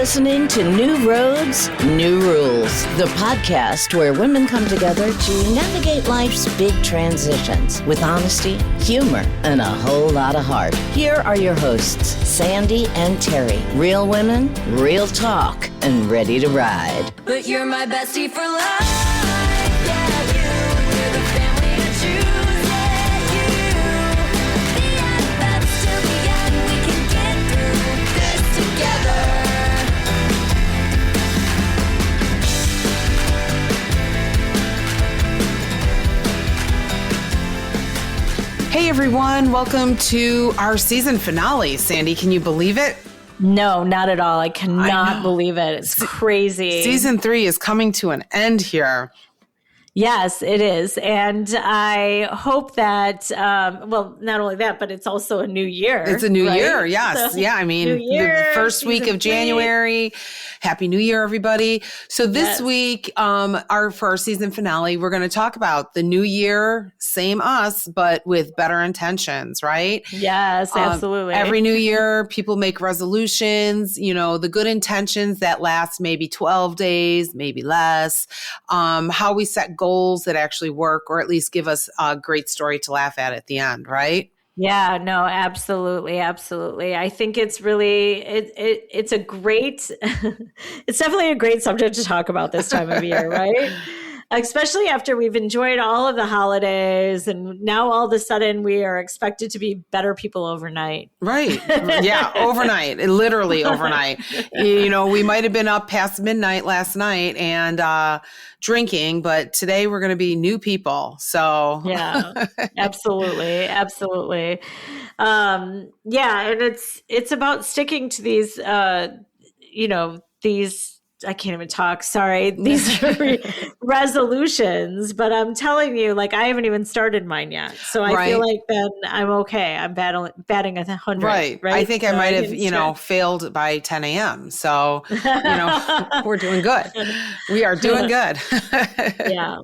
listening to New Roads, New Rules, the podcast where women come together to navigate life's big transitions with honesty, humor, and a whole lot of heart. Here are your hosts, Sandi and Terri. Real women, real talk, and ready to ride. But you're my bestie for life. Yeah, you're the family I choose. Yeah, the best till the end. We can get through this together. Hey everyone, welcome to our season finale. Sandi, can you believe it? No, not at all. I cannot believe it. It's crazy. Season 3 is coming to an end here. Yes, it is. And I hope that, well, not only that, but it's also a new year. It's a new right? year, yes. So, yeah, I mean, the first week of January. Happy New Year, everybody. So this week, for our season finale, we're going to talk about the new year, same us, but with better intentions, right? Yes, absolutely. Every new year, people make resolutions, the good intentions that last maybe 12 days, maybe less, how we set goals that actually work, or at least give us a great story to laugh at the end, right? Yeah, no, absolutely. Absolutely. I think it's really, it's a great, it's definitely a great subject to talk about this time of year, right? Especially after we've enjoyed all of the holidays and now all of a sudden we are expected to be better people overnight. Right. Yeah. Overnight, literally overnight. We might've been up past midnight last night and, drinking, but today we're going to be new people. So yeah, absolutely. Absolutely. And it's about sticking to these, I can't even talk. Sorry. These resolutions, but I'm telling you, I haven't even started mine yet. So I feel like then I'm okay. I'm batting 100. Right. I think I might have, failed by 10 a.m. So, we're doing good. We are doing good. Yeah.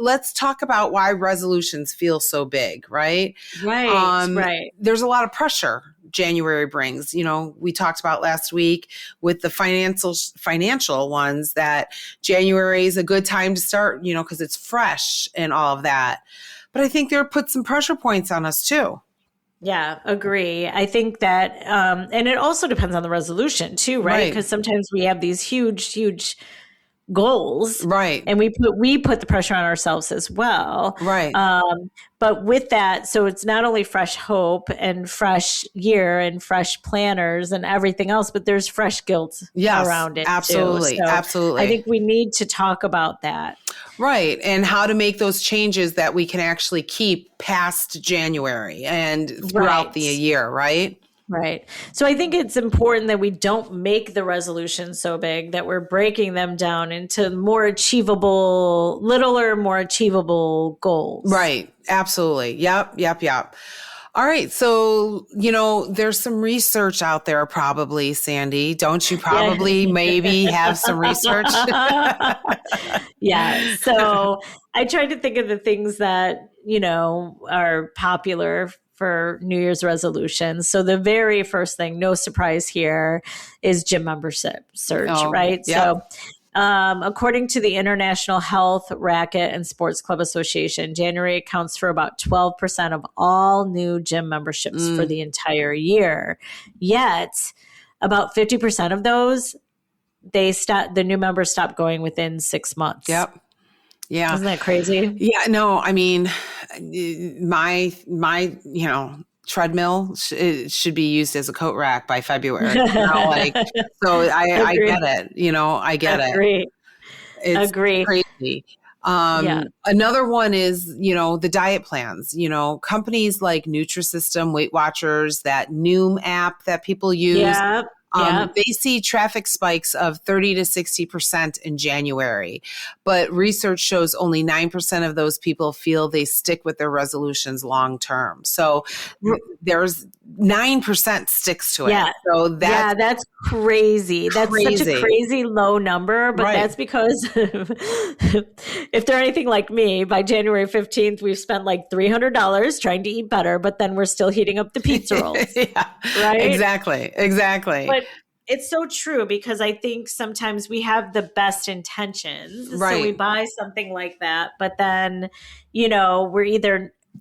Let's talk about why resolutions feel so big, right? Right. There's a lot of pressure January brings. We talked about last week with the financial ones that January is a good time to start, because it's fresh and all of that. But I think they're put some pressure points on us too. Yeah, agree. I think that, and it also depends on the resolution too, right? Because sometimes we have these huge goals, right? And we put the pressure on ourselves as well, right? But with that, so it's not only fresh hope and fresh year and fresh planners and everything else, but there's fresh guilt around it. Absolutely, too. So absolutely. I think we need to talk about that, right? And how to make those changes that we can actually keep past January and throughout the year, right? Right. So I think it's important that we don't make the resolutions so big that we're breaking them down into more achievable goals. Right. Absolutely. Yep. All right. So, there's some research out there probably, Sandi. Don't you probably maybe have some research? Yeah. So I tried to think of the things that, are popular for New Year's resolutions. So the very first thing, no surprise here, is gym membership surge, right? Yep. So according to the International Health, Racquet, and Sports Club Association, January accounts for about 12% of all new gym memberships for the entire year. Yet, about 50% of those, the new members stop going within 6 months. Yep. Yeah. Isn't that crazy? Yeah. No, I mean, my treadmill should be used as a coat rack by February. So I get it. I get it. It's crazy. Another one is, the diet plans, companies like Nutrisystem, Weight Watchers, that Noom app that people use. They see traffic spikes of 30 to 60% in January, but research shows only 9% of those people feel they stick with their resolutions long term. So there's 9% sticks to it. Yeah. So that's crazy. That's such a crazy low number, but that's because if they're anything like me, by January 15th, we've spent like $300 trying to eat better, but then we're still heating up the pizza rolls. Right? Exactly. But it's so true because I think sometimes we have the best intentions. Right. So we buy something like that, but then,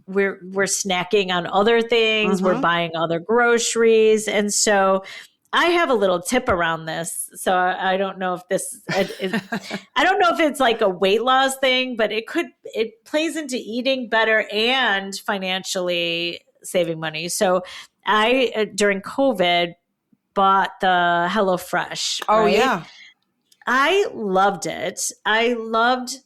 we're snacking on other things, we're buying other groceries. And so I have a little tip around this. So I don't know if this, I don't know if it's like a weight loss thing, but it plays into eating better and financially saving money. So I, during COVID, bought the HelloFresh. Oh, right? yeah. I loved it. I loved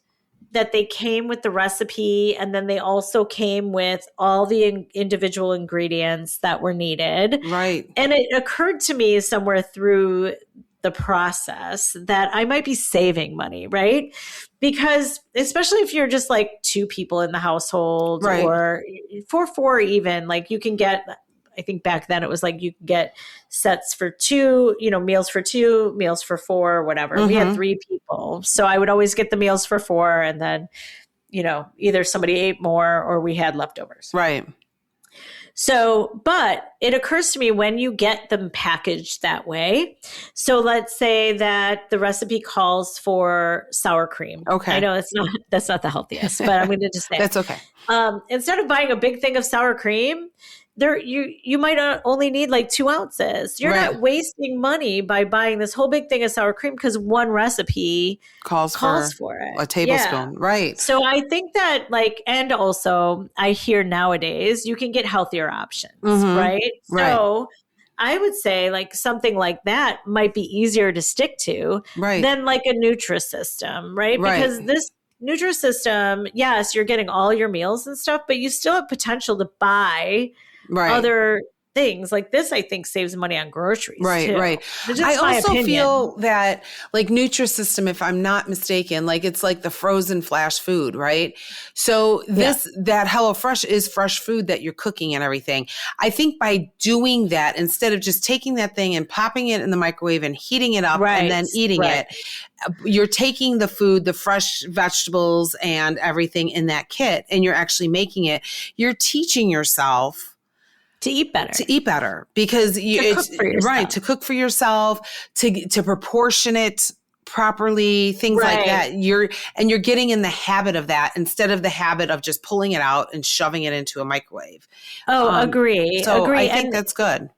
that they came with the recipe and then they also came with all the individual ingredients that were needed. Right. And it occurred to me somewhere through the process that I might be saving money, right? Because especially if you're just like two people in the household or for four even, like you can get, I think back then it was like you could get sets for two, meals for two, meals for four, whatever. We had 3 people. So I would always get the meals for 4 and then, either somebody ate more or we had leftovers. Right. So, but it occurs to me when you get them packaged that way. So let's say that the recipe calls for sour cream. Okay. I know that's not the healthiest, but I'm going to just say that's okay. Instead of buying a big thing of sour cream, you might only need like 2 ounces. You're not wasting money by buying this whole big thing of sour cream because one recipe calls for it. A tablespoon. Right. So I think that and also I hear nowadays you can get healthier options, right? So I would say like something like that might be easier to stick to than like a Nutrisystem, right? Because this Nutrisystem, yes, you're getting all your meals and stuff, but you still have potential to buy other things like this. I think saves money on groceries. Right. I also feel that like Nutrisystem, if I'm not mistaken, like it's like the frozen flash food, right? So that HelloFresh is fresh food that you're cooking and everything. I think by doing that, instead of just taking that thing and popping it in the microwave and heating it up and then eating it, you're taking the food, the fresh vegetables and everything in that kit, and you're actually making it. You're teaching yourself to eat better because to cook for yourself, to proportion it properly, things like that. You're getting in the habit of that instead of the habit of just pulling it out and shoving it into a microwave. Agree. So I think that's good.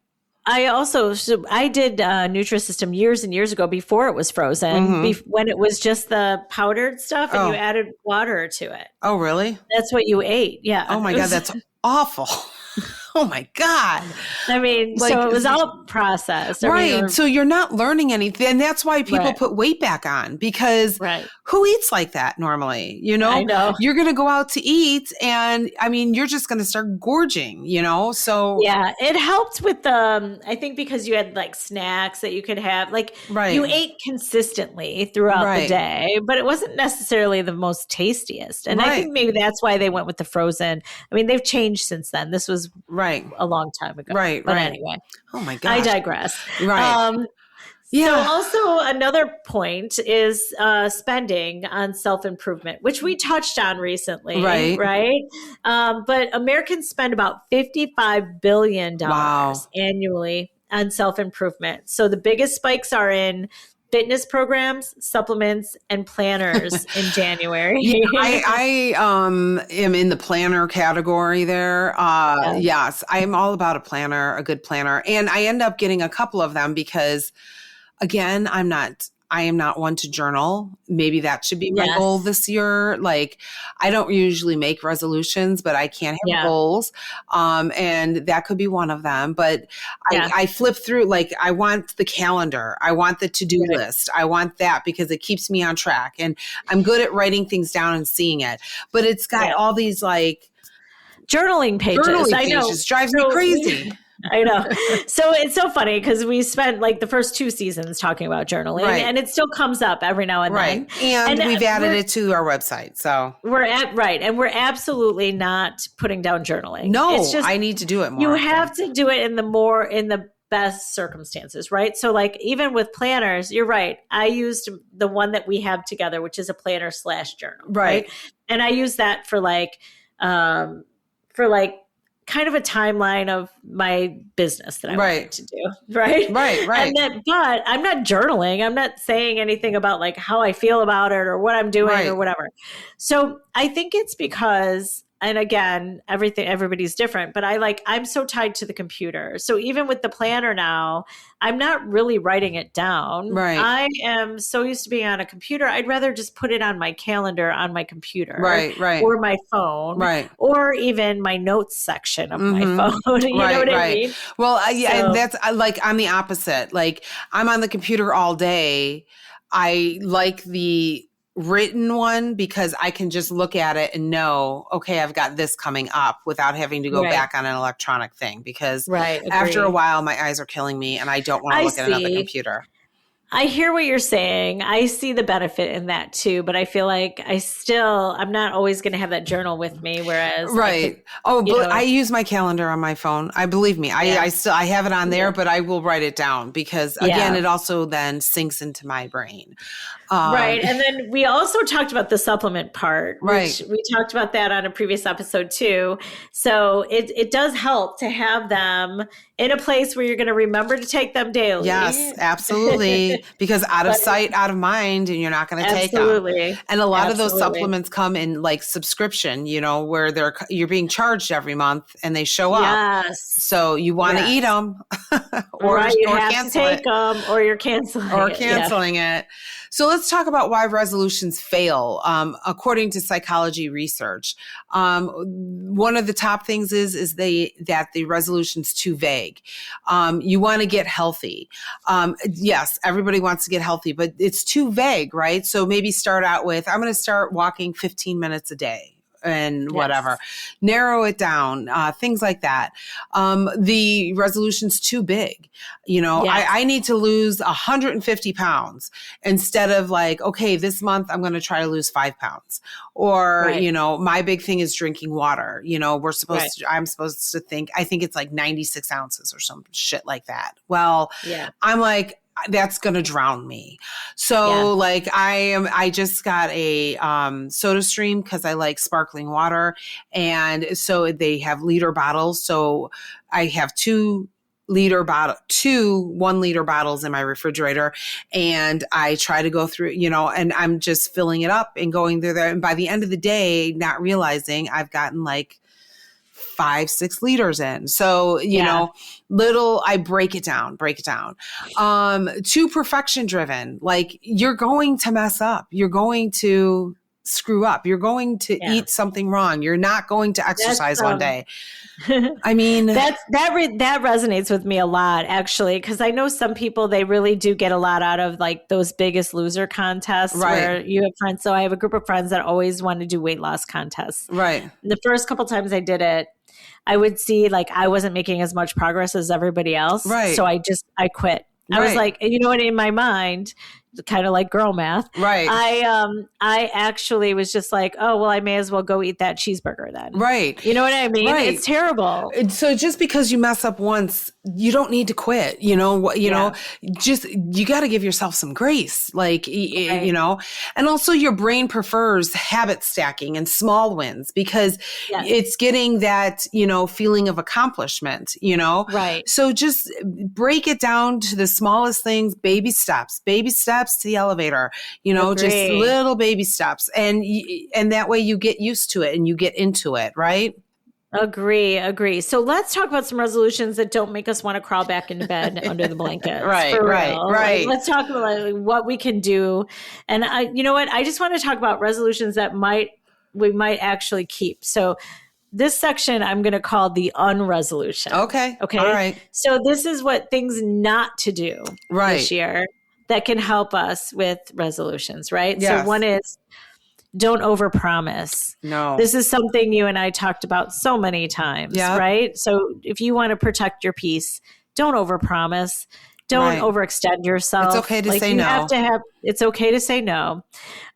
I did Nutrisystem years and years ago before it was frozen, when it was just the powdered stuff and you added water to it. Oh, really? That's what you ate. Yeah. Oh my God, that's awful. Oh my God. I mean, so it was all processed. Right. So you're not learning anything. And that's why people put weight back on because who eats like that normally? I know. You're going to go out to eat and I mean, you're just going to start gorging, So yeah, it helped with I think because you had like snacks that you could have, like you ate consistently throughout the day, but it wasn't necessarily the most tastiest. And I think maybe that's why they went with the frozen. I mean, they've changed since then. This was a long time ago. But anyway. Oh my gosh. I digress. Right. So also another point is spending on self-improvement, which we touched on recently. Right. But Americans spend about $55 billion annually on self-improvement. So the biggest spikes are in fitness programs, supplements, and planners in January. I am in the planner category there. Yes, I am all about a good planner. And I end up getting a couple of them because, again, I am not one to journal. Maybe that should be my goal this year. Like, I don't usually make resolutions, but I can have goals. And that could be one of them. But I flip through, like, I want the calendar. I want the to-do list. I want that because it keeps me on track. And I'm good at writing things down and seeing it. But it's got all these, like, journaling pages. I know. Drives me crazy. I know. So it's so funny because we spent like the first 2 seasons talking about journaling, Right. and it still comes up every now and Right. then. And we've added it to our website. So And we're absolutely not putting down journaling. no, It's just I need to do it more. you often. have to do it in the best circumstances, right? So like even with planners, you're right. I used the one that we have together, which is a planner / journal. Right. And I use that for like kind of a timeline of my business that I wanted to do. Right. Right. And but I'm not journaling. I'm not saying anything about like how I feel about it or what I'm doing or whatever. So I think it's because, and again, everybody's different, but I'm so tied to the computer. So even with the planner now, I'm not really writing it down. Right. I am so used to being on a computer. I'd rather just put it on my calendar on my computer. Right. Or my phone. Right. Or even my notes section of my phone. You know what I mean? Well, and that's like, I'm the opposite. Like I'm on the computer all day. I like the written one because I can just look at it and know, okay, I've got this coming up without having to go back on an electronic thing because after a while my eyes are killing me and I don't want to look at another computer. I hear what you're saying. I see the benefit in that too, but I feel like I'm not always going to have that journal with me. Whereas, I use my calendar on my phone. I believe me. I have it on there, but I will write it down because again, it also then sinks into my brain. Right. And then we also talked about the supplement part, which we talked about that on a previous episode too. So it does help to have them in a place where you're going to remember to take them daily. Yes, absolutely. Because out of sight, out of mind, and you're not going to take them. And a lot of those supplements come in like subscription, where you're being charged every month and they show up. Yes. So you want to eat them or you have to take them or you're canceling it. So let's talk about why resolutions fail. According to psychology research, one of the top things is that the resolution's too vague. You want to get healthy. Yes, everybody wants to get healthy, but it's too vague, right? So maybe start out with, I'm going to start walking 15 minutes a day. And whatever, narrow it down, things like that. The resolution's too big. I need to lose 150 pounds instead of like, okay, this month I'm going to try to lose 5 pounds. Or, my big thing is drinking water. I'm supposed to I think it's like 96 ounces or some shit like that. Well, I'm like, that's going to drown me. So I just got a soda stream because I like sparkling water. And so they have liter bottles. So I have 2 1-liter bottles in my refrigerator. And I try to go through, and I'm just filling it up and going through there. And by the end of the day, not realizing I've gotten like 5-6 liters in. So, I break it down. Too perfection driven. Like you're going to mess up. You're going to screw up. You're going to eat something wrong. You're not going to exercise one day. I mean, that resonates with me a lot, actually, because I know some people, they really do get a lot out of like those Biggest Loser contests where you have friends. So I have a group of friends that always want to do weight loss contests. Right. The first couple times I did it, I would see like I wasn't making as much progress as everybody else. Right. So I quit. I was like, in my mind, kind of like girl math. Right. I actually was just like, oh, well, I may as well go eat that cheeseburger then. Right. You know what I mean? Right. It's terrible. So just because you mess up once, you don't need to quit, just, you got to give yourself some grace, and also your brain prefers habit stacking and small wins because it's getting that, feeling of accomplishment, Right. So just break it down to the smallest things, baby steps to the elevator, just little baby steps. And that way you get used to it and you get into it. Right. Agree. So let's talk about some resolutions that don't make us want to crawl back into bed under the blankets. Right. Like, let's talk about like, what we can do. And I just want to talk about resolutions that we might actually keep. So this section I'm going to call the unresolution. Okay. All right. So this is what things not to do this year that can help us with resolutions, right? Yes. So one is don't overpromise. No. This is something you and I talked about so many times, Yep. right? So if you want to protect your peace, don't overpromise. Don't Right. overextend yourself. It's okay to say you no. It's okay to say no.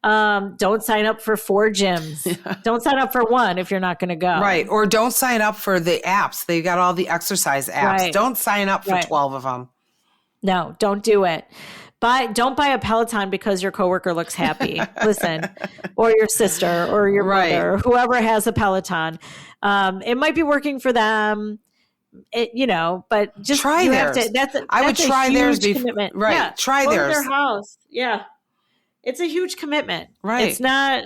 Don't sign up for 4 gyms. Don't sign up for 1 if you're not going to go. Right. Or don't sign up for the apps. They got all the exercise apps. Right. Don't sign up for Right. 12 of them. No, don't do it. Don't buy a Peloton because your coworker looks happy. Listen, or your sister or your Right. brother, or whoever has a Peloton. It might be working for them. But just Try you have theirs. to. I would that's a try theirs huge bef- commitment. right. Yeah. Try Go to theirs. their house. Yeah. It's a huge commitment. Right. It's not,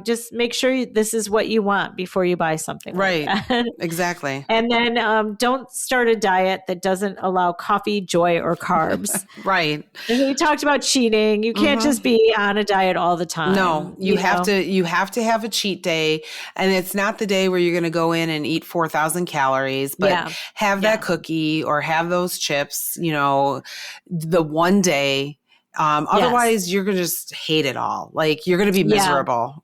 just make sure this is what you want before you buy something. Right. Like that. Exactly. And then don't start a diet that doesn't allow coffee, joy, or carbs. Right. And we talked about cheating. You can't just be on a diet all the time. No, you have to have a cheat day, and it's not the day where you're going to go in and eat 4,000 calories, but have that cookie or have those chips, the one day. Otherwise you're going to just hate it all. Like you're going to be miserable.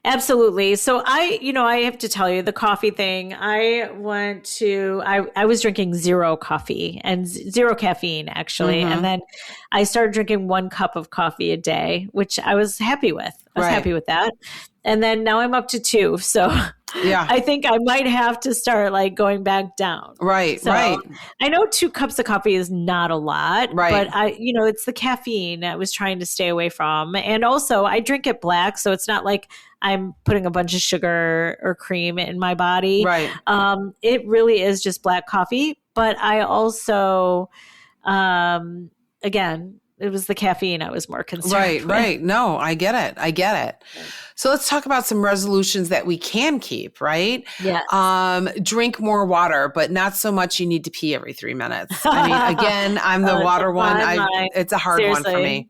Absolutely. So I have to tell you the coffee thing. I was drinking 0 coffee and 0 caffeine actually. Mm-hmm. And then I started drinking 1 cup of coffee a day, which I was happy with. I was happy with that. And then now I'm up to 2. So yeah, I think I might have to start like going back down. Right. So right. I know 2 cups of coffee is not a lot, Right. but it's the caffeine I was trying to stay away from. And also I drink it black. So it's not like I'm putting a bunch of sugar or cream in my body. Right. It really is just black coffee. But I also, again, it was the caffeine I was more concerned with. Right. No, I get it. So let's talk about some resolutions that we can keep, right? Yeah. Drink more water, but not so much you need to pee every 3 minutes. I mean, again, I'm the water one. It's a hard one for me.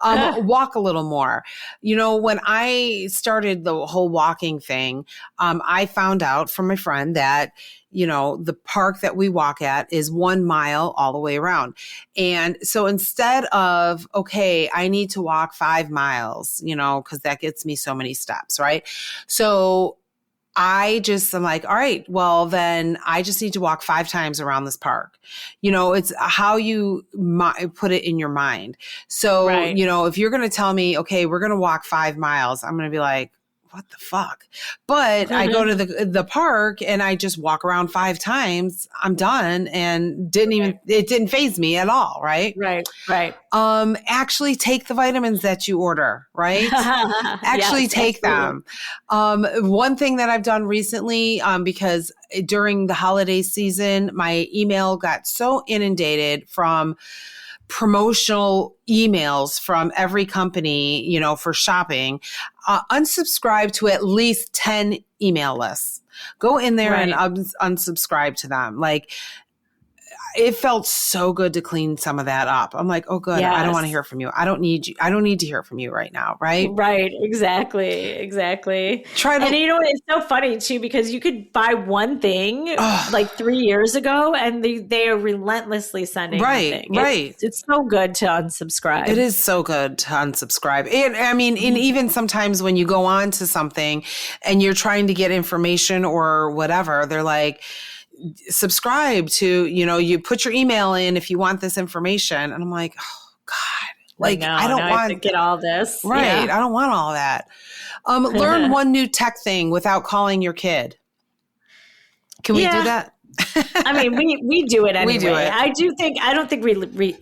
Walk a little more. When I started the whole walking thing, I found out from my friend that the park that we walk at is 1 mile all the way around. And so instead of, okay, I need to walk 5 miles, because that gets me so many steps, right? So I'm like, all right, well, then I just need to walk 5 times around this park. It's how you put it in your mind. So, if you're going to tell me, okay, we're going to walk 5 miles, I'm going to be like, what the fuck? But I go to the park and I just walk around 5 times. I'm done and it didn't faze me at all. Right. Right. Actually take the vitamins that you order, right? Actually take them. One thing that I've done recently, because during the holiday season, my email got so inundated from promotional emails from every company, for shopping, unsubscribe to at least 10 email lists. Go in there and unsubscribe to them. Like, it felt so good to clean some of that up. I'm like, oh, good. I don't want to hear from you. I don't need you. I don't need to hear from you right now. Right. Right. Exactly. And it's so funny too, because you could buy one thing like 3 years ago and they are relentlessly sending. Right. It's so good to unsubscribe. It is so good to unsubscribe. And I mean, and even sometimes when you go on to something and you're trying to get information or whatever, they're like, subscribe to, you put your email in if you want this information. And I'm like, oh God, like I don't want to get all this. Right. Yeah. I don't want all that. Learn one new tech thing without calling your kid. Can we do that? I mean, we do it anyway. We do it. I don't think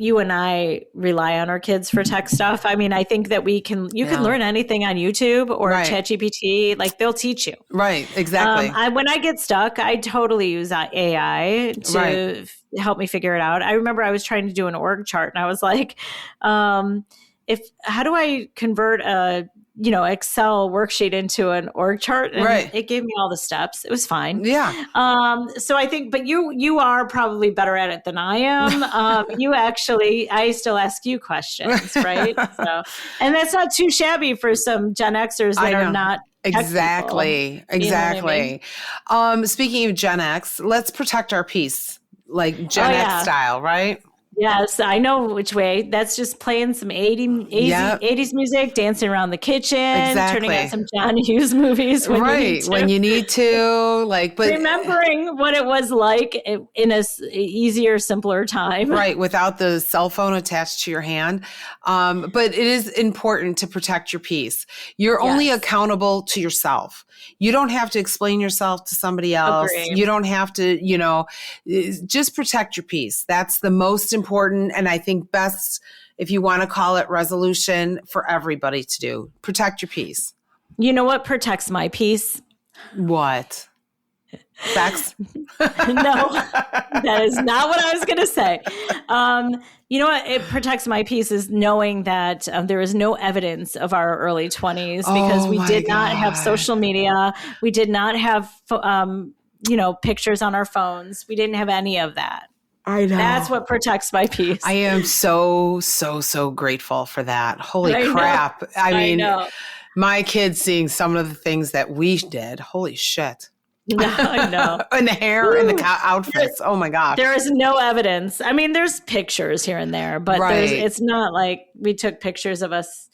you and I rely on our kids for tech stuff. I mean, I think that you can learn anything on YouTube or ChatGPT. Like, they'll teach you. Right. Exactly. When I get stuck, I totally use AI to help me figure it out. I remember I was trying to do an org chart and I was like, how do I convert a Excel worksheet into an org chart? And it gave me all the steps. It was fine. Yeah. So I think, but you are probably better at it than I am. I still ask you questions, right? So, and that's not too shabby for some Gen Xers that are not. Exactly. Exactly. Speaking of Gen X, let's protect our peace, like Gen X style, right? Yes, I know which way. That's just playing some 80s music, dancing around the kitchen, turning on Exactly. some John Hughes movies when you need Right. to. When you need to, like, but Remembering what it was like in a easier, simpler time. right, without the cell phone attached to your hand. But it is important to protect your peace. You're only Yes. accountable to yourself. You don't have to explain yourself to somebody else. Agree. You don't have to, just protect your peace. That's the most important. And I think best, if you want to call it, resolution for everybody to do. Protect your peace. You know what protects my peace? What? Sex? No, that is not what I was going to say. You know what? It protects my peace is knowing that there is no evidence of our early 20s because we my did not have God. social media. We did not have, pictures on our phones. We didn't have any of that. I know. That's what protects my peace. I am so, so, so grateful for that. Holy I know. crap. I mean, know. my kids seeing some of the things that we did. Holy shit. No, I know. And the hair and the outfits. Oh my gosh. There is no evidence. I mean, there's pictures here and there, but Right. it's not like we took pictures of us,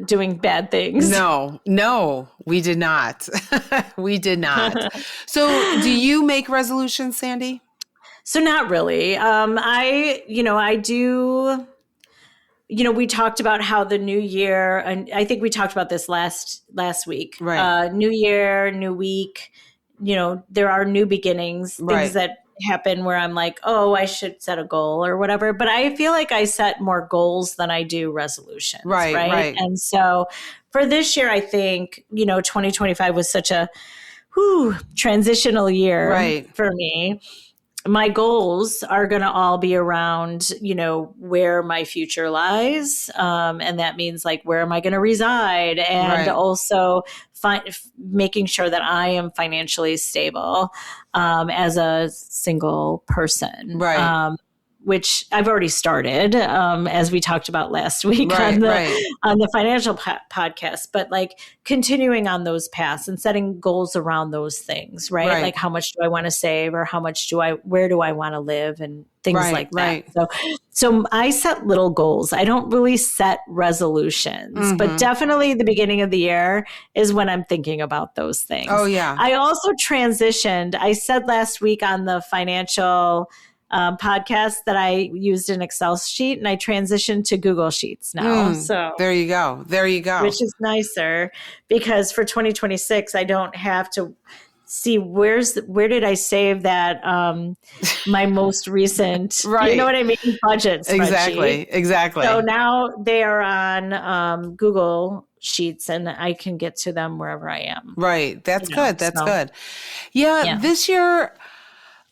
doing bad things. No, we did not. We did not. So do you make resolutions, Sandi? So not really. I do. We talked about how the new year, and I think we talked about this last week. Right. New year, new week. There are new beginnings, things Right. that happen where I'm like, oh, I should set a goal or whatever. But I feel like I set more goals than I do resolutions. Right. And so for this year, I think, 2025 was such a transitional year Right. for me. My goals are going to all be around, where my future lies. And that means like, where am I going to reside? And Right. also making sure that I am financially stable as a single person. Right. Which I've already started, as we talked about last week Right, on the financial podcast, but like continuing on those paths and setting goals around those things, right? Right. Like how much do I want to save or where do I want to live and things Right, like that. right. So I set little goals. I don't really set resolutions, but definitely the beginning of the year is when I'm thinking about those things. Oh, yeah. I also transitioned. I said last week on the financial podcast that I used an Excel sheet and I transitioned to Google Sheets now. So There you go. which is nicer because for 2026, I don't have to see where did I save that my most recent Right. you know what I mean, budget spreadsheet. Exactly. So now they are on Google Sheets and I can get to them wherever I am. Right. That's good. That's so- good. Yeah. This year,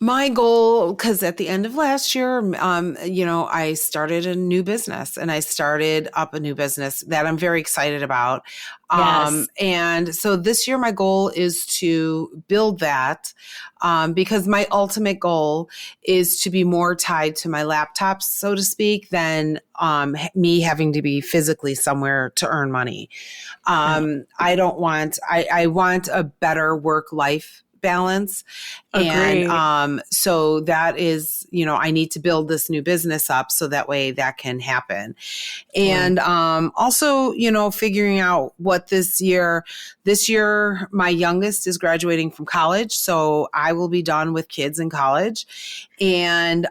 my goal, because at the end of last year, I started a new business and I started up a new business that I'm very excited about. Yes. And so this year, my goal is to build that because my ultimate goal is to be more tied to my laptop, so to speak, than me having to be physically somewhere to earn money. I want a better work-life balance. Agreed. And so that is, I need to build this new business up so that way that can happen. And also, figuring out what this year, my youngest is graduating from college. So I will be done with kids in college. And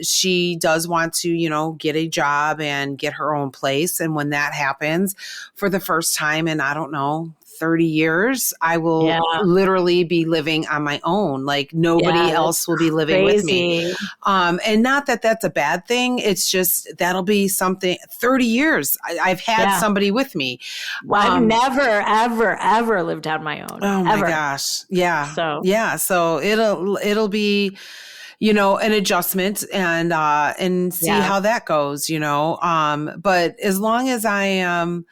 she does want to, get a job and get her own place. And when that happens for the first time in, I don't know, 30 years, I will literally be living on my own. Like nobody else will be living with me. And not that that's a bad thing. It's just, that'll be something 30 years. I've had somebody with me. Well, I've never, ever, ever lived on my own. Oh my ever. gosh. Yeah. So it'll be, an adjustment and see how that goes, but as long as I am,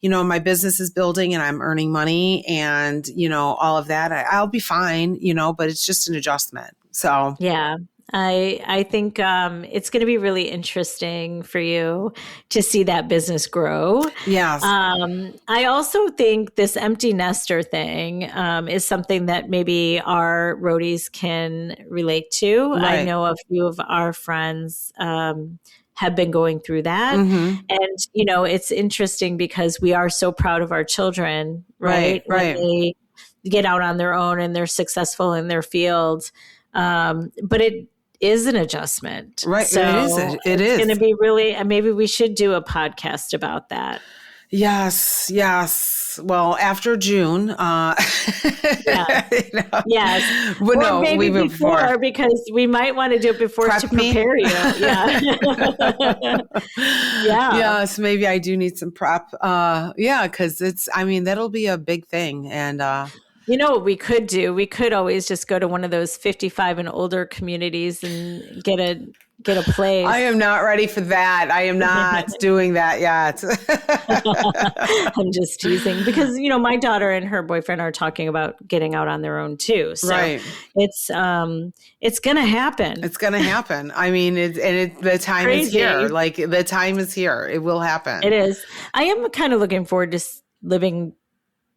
my business is building and I'm earning money and, all of that, I'll be fine, but it's just an adjustment. So, yeah. I think it's going to be really interesting for you to see that business grow. Yes. I also think this empty nester thing is something that maybe our roadies can relate to. Right. I know a few of our friends have been going through that. Mm-hmm. And, it's interesting because we are so proud of our children, right? Right. When they get out on their own and they're successful in their field. But it is an adjustment. Right. So it is. It's going to be really, and maybe we should do a podcast about that. Yes. Well, after June, Yes. But or no, maybe we before, because we might want to do it before Prep to prepare you. Yeah. Yeah. Yes, maybe I do need some prep. Because that'll be a big thing. And you know what we could do? We could always just go to one of those 55 and older communities and get a place. I am not ready for that. I am not doing that yet. I'm just teasing because, my daughter and her boyfriend are talking about getting out on their own too. So Right. it's going to happen. It's going to happen. The time is here. Like the time is here. It will happen. It is. I am kind of looking forward to living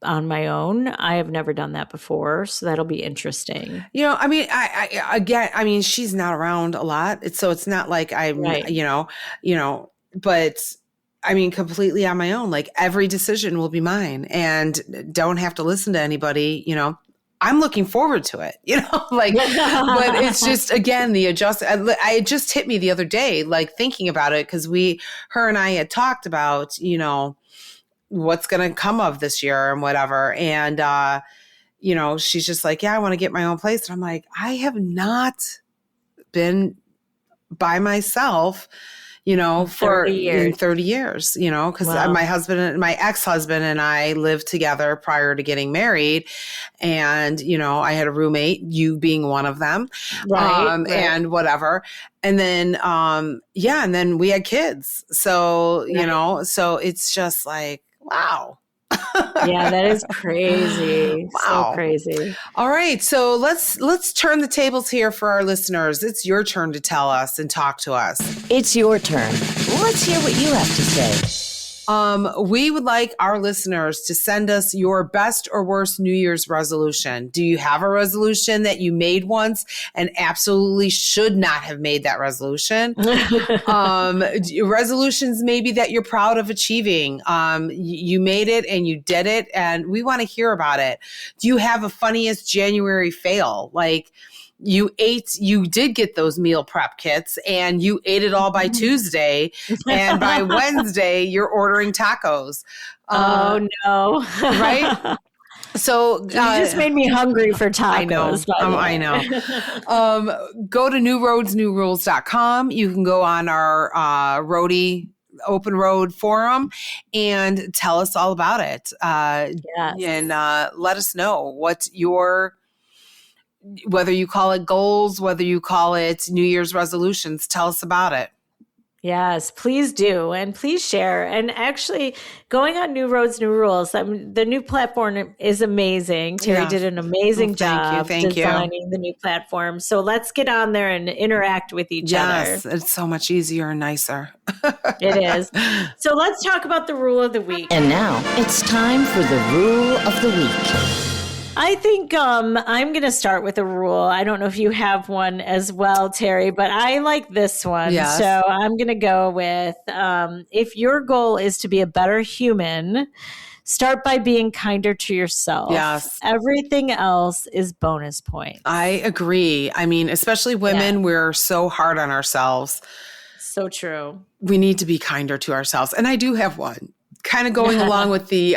on my own. I have never done that before, so that'll be interesting. She's not around a lot. It's not like I'm, Right. but completely on my own. Like every decision will be mine and don't have to listen to anybody, I'm looking forward to it, but it's just, again, it just hit me the other day, like thinking about it. Cause her and I had talked about, what's going to come of this year and whatever. And, she's just like, yeah, I want to get my own place. And I'm like, I have not been by myself, for 30 years, because Wow. my ex-husband and I lived together prior to getting married. And, I had a roommate, you being one of them, Right. and whatever. And then, and then we had kids. So, so it's just like, wow. Yeah, that is crazy. Wow. So crazy. All right. So let's turn the tables here for our listeners. It's your turn to tell us and talk to us. It's your turn. Let's hear what you have to say. We would like our listeners to send us your best or worst New Year's resolution. Do you have a resolution that you made once and absolutely should not have made that resolution? Resolutions maybe that you're proud of achieving. You made it and you did it and we want to hear about it. Do you have a funniest January fail? Like, you did get those meal prep kits and you ate it all by Tuesday. And by Wednesday, you're ordering tacos. Oh, no. Right? So you just made me hungry for tacos. I know. Go to newroadsnewrules.com. You can go on our Roadie Open Road forum and tell us all about it. And let us know what whether you call it goals, whether you call it New Year's resolutions, tell us about it. Yes, please do. And please share. And actually, going on New Roads, New Rules, the new platform is amazing. Terri did an amazing job designing the new platform. So let's get on there and interact with each other. Yes, it's so much easier and nicer. It is. So let's talk about the rule of the week. And now it's time for the rule of the week. I think I'm going to start with a rule. I don't know if you have one as well, Terri, but I like this one. Yes. So I'm going to go with if your goal is to be a better human, start by being kinder to yourself. Yes. Everything else is bonus points. I agree. I mean, especially women, we're so hard on ourselves. So true. We need to be kinder to ourselves. And I do have one. Kind of going along with the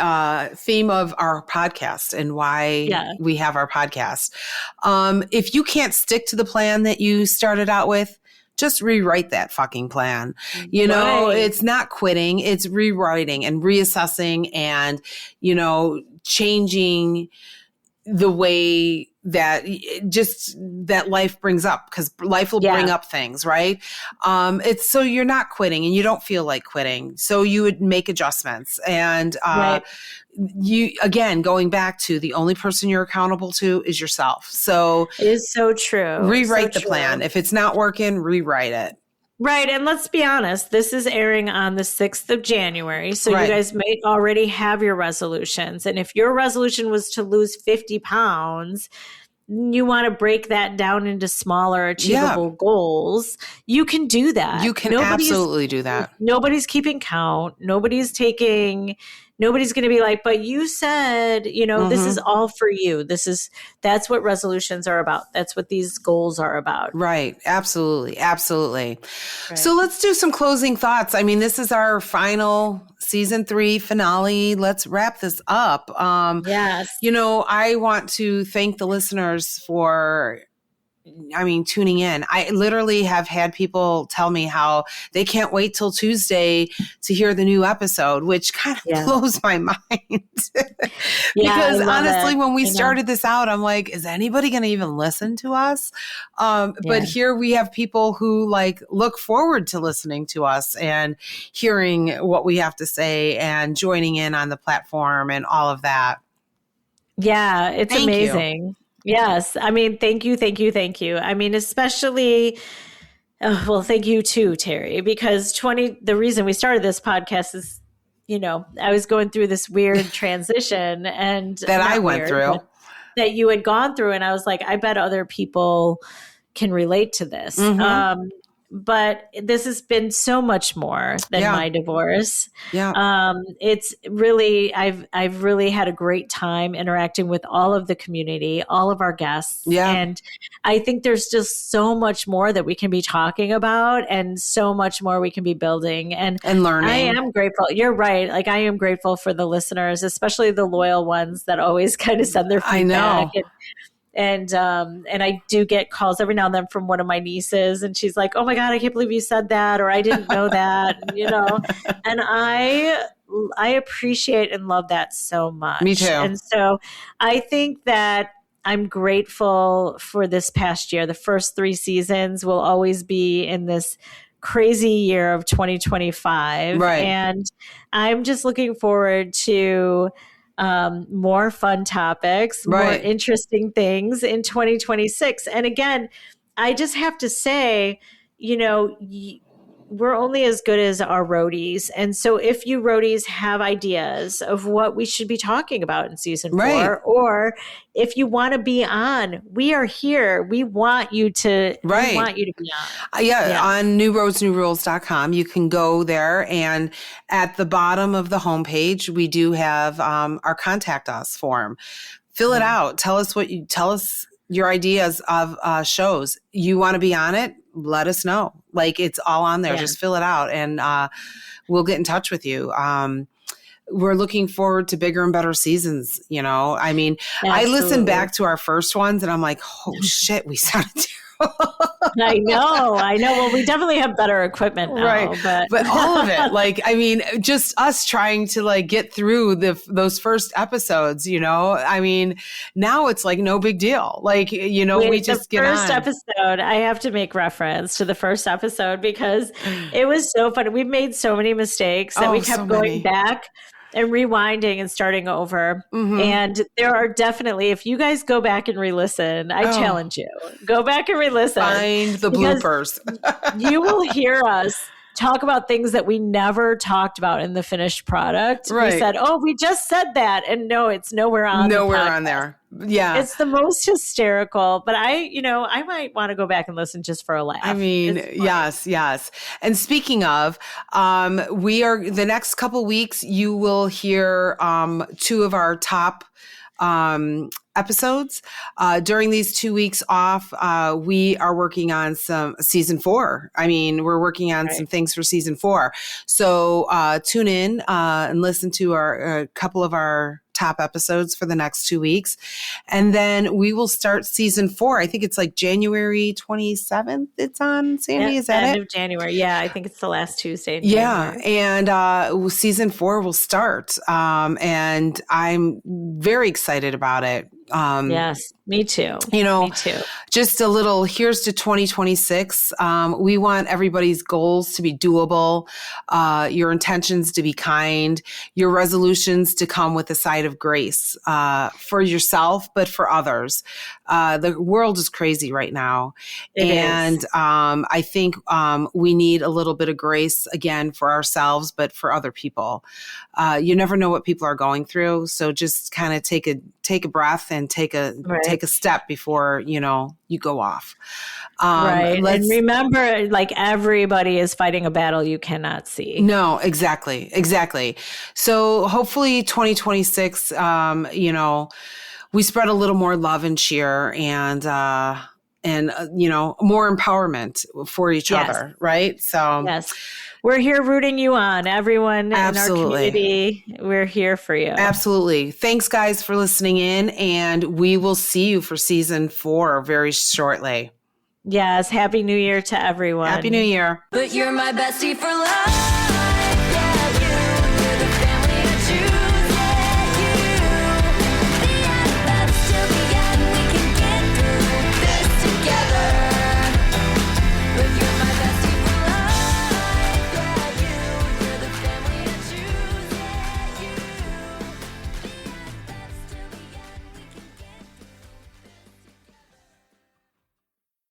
theme of our podcast and why we have our podcast. If you can't stick to the plan that you started out with, just rewrite that fucking plan. You know, it's not quitting, it's rewriting and reassessing and, changing the way just that life brings up, because life will bring up things, right? It's so you're not quitting and you don't feel like quitting. So you would make adjustments. And you, again, going back to the only person you're accountable to is yourself. So it is so true. Rewrite the plan. If it's not working, rewrite it. Right. And let's be honest, this is airing on the 6th of January. So you guys may already have your resolutions. And if your resolution was to lose 50 pounds, you want to break that down into smaller achievable goals. You can do that. You can absolutely do that. Nobody's keeping count. Nobody's going to be like, but you said, this is all for you. That's what resolutions are about. That's what these goals are about. Right. Absolutely. Absolutely. Right. So let's do some closing thoughts. I mean, this is our final season 3 finale. Let's wrap this up. Yes. I want to thank the listeners for tuning in. I literally have had people tell me how they can't wait till Tuesday to hear the new episode, which kind of blows my mind. Because honestly, when we started this out, I'm like, is anybody going to even listen to us? But here we have people who look forward to listening to us and hearing what we have to say and joining in on the platform and all of that. Yeah, it's amazing. You. Yes. Thank you. Thank you. Thank you. Especially, thank you too, Terri, because the reason we started this podcast is, I was going through this weird transition and that that you had gone through. And I was like, I bet other people can relate to this. Mm-hmm. But this has been so much more than my divorce. Yeah. It's really, I've really had a great time interacting with all of the community, all of our guests. Yeah. And I think there's just so much more that we can be talking about and so much more we can be building and learning. I am grateful. You're right. I am grateful for the listeners, especially the loyal ones that always kind of send their feedback. I know. And I do get calls every now and then from one of my nieces, and she's like, "Oh my God, I can't believe you said that," or "I didn't know that," And I appreciate and love that so much. Me too. And so I think that I'm grateful for this past year. The first 3 seasons will always be in this crazy year of 2025, right? And I'm just looking forward to more fun topics, more interesting things in 2026. And again, I just have to say, we're only as good as our roadies. And so if you roadies have ideas of what we should be talking about in season 4, or if you want to be on, we are here. We want you to, we want you to be on. On newroadsnewrules.com, you can go there, and at the bottom of the homepage, we do have our contact us form. Fill it out. Tell us your ideas of shows. You want to be on it? Let us know. It's all on there. Just fill it out and we'll get in touch with you. We're looking forward to bigger and better seasons. Absolutely. I listened back to our first ones and I'm like, oh shit, we sounded terrible. I know. Well, we definitely have better equipment now, but all of it, just us trying to get through those first episodes, now it's no big deal. We just get on. The first episode, I have to make reference to the first episode because it was so funny. We've made so many mistakes that we kept going back and rewinding and starting over. Mm-hmm. And there are definitely, if you guys go back and re-listen, I challenge you, go back and re-listen. Find the bloopers. You will hear us talk about things that we never talked about in the finished product. Right. We said, we just said that. And no, it's nowhere on there. Yeah. It's the most hysterical, but I might want to go back and listen just for a laugh. Yes. And speaking of, the next couple weeks, you will hear 2 of our top episodes. During these 2 weeks off, we are working on some season 4. We're working on some things for season 4. So tune in and listen to a couple of our top episodes for the next 2 weeks. And then we will start season 4. I think it's January 27th it's on, Sandi. Is that end of January. Yeah, I think it's the last Tuesday in January. And season 4 will start. And I'm very excited about it. Yes, Me too. You know, Me too. just a little, here's to 2026. We want everybody's goals to be doable, your intentions to be kind, your resolutions to come with a side of grace for yourself, but for others. The world is crazy right now. It and is. I think we need a little bit of grace again for ourselves, but for other people. You never know what people are going through. So just kind of take a breath and take a step before, you go off. Right. And remember, like, everybody is fighting a battle you cannot see. No, exactly. So hopefully 2026, we spread a little more love and cheer and more empowerment for each other. Right. So yes, we're here rooting you on, everyone absolutely. in our community. We're here for you. Absolutely. Thanks guys for listening in, and we will see you for season 4 very shortly. Yes. Happy New Year to everyone. Happy New Year. But you're my bestie for life.